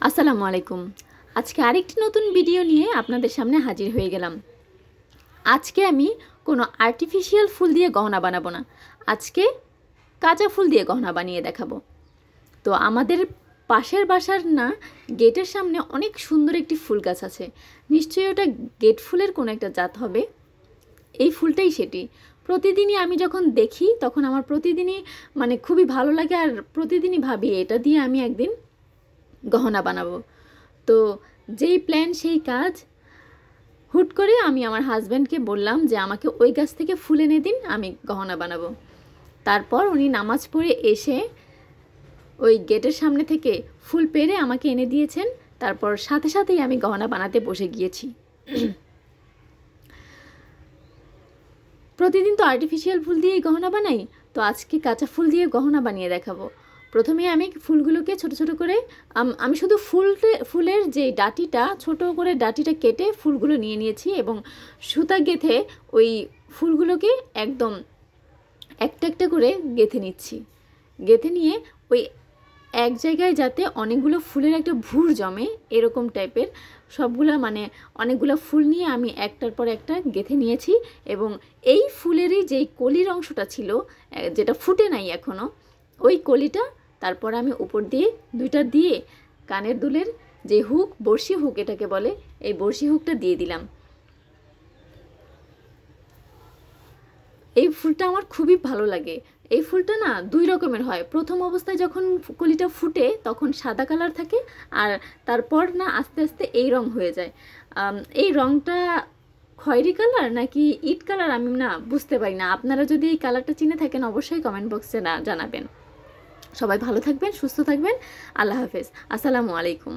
আসসালামু আলাইকুম। আজকে আরেকটি নতুন ভিডিও নিয়ে আপনাদের সামনে হাজির হয়ে গেলাম। আজকে আমি কোনো আর্টিফিশিয়াল ফুল দিয়ে গহনা বানাবো না, আজকে কাঁচা ফুল দিয়ে গহনা বানিয়ে দেখাবো। তো আমাদের পাশের বাসার না গেটের সামনে অনেক সুন্দর একটি ফুল গাছ আছে, নিশ্চয়ই ওটা গেট ফুলের কোনো একটা জাত হবে। এই ফুলটাই সেটি। প্রতিদিনই আমি যখন দেখি তখন আমার প্রতিদিনই খুবই ভালো লাগে, আর প্রতিদিনই ভাবি এটা দিয়ে আমি একদিন গহনা বানাবো। তো যেই প্ল্যান সেই কাজ। হুট করে আমি আমার হাজব্যান্ডকে বললাম যে আমাকে ওই গাছ থেকে ফুল এনে দিন, আমি গহনা বানাবো। তারপর উনি নামাজ পড়ে এসে ওই গেটের সামনে থেকে ফুল পেড়ে আমাকে এনে দিয়েছেন। তারপর সাথে সাথেই আমি গহনা বানাতে বসে গিয়েছি। প্রতিদিন তো আর্টিফিশিয়াল ফুল দিয়েই গহনা বানাই, তো আজকে কাঁচা ফুল দিয়ে গহনা বানিয়ে দেখাবো। প্রথমে আমি ফুলগুলোকে ছোট ছোট করে আমি শুধু ফুলের যে ডাটিটা, ছোট করে ডাটিটা কেটে ফুলগুলো নিয়ে নিয়েছি এবং সুতা গেঁথে ওই ফুলগুলোকে একদম একটা একটা করে গেঁথে নিচ্ছি। গেঁথে নিয়ে ওই এক জায়গায় যাতে অনেকগুলো ফুলের একটা ভুর জমে এরকম টাইপের সবগুলো অনেকগুলো ফুল নিয়ে আমি একটার পর একটা গেঁথে নিয়েছি। এবং এই ফুলেরই যেই কলির অংশটা ছিল, যেটা ফুটে নাই এখনও, ওই কলিটা তারপর আমি উপর দিয়ে দুইটা দিয়ে কানের দুলের যে হুক, বড়শি হুক এটাকে বলে, এই বড়শি হুকটা দিয়ে দিলাম। এই ফুলটা আমার খুবই ভালো লাগে। এই ফুলটা না দুই রকমের হয়। প্রথম অবস্থায় যখন কলিটা ফুটে তখন সাদা কালার থাকে, আর তারপর না আস্তে আস্তে এই রং হয়ে যায়। এই রংটা খয়েরি কালার নাকি ইট কালার আমি না বুঝতে পারি না। আপনারা যদি এই কালারটা চিনে থাকেন অবশ্যই কমেন্ট বক্সে জানাবেন। সবাই ভালো থাকবেন, সুস্থ থাকবেন। আল্লাহ হাফেজ। আসসালামু আলাইকুম।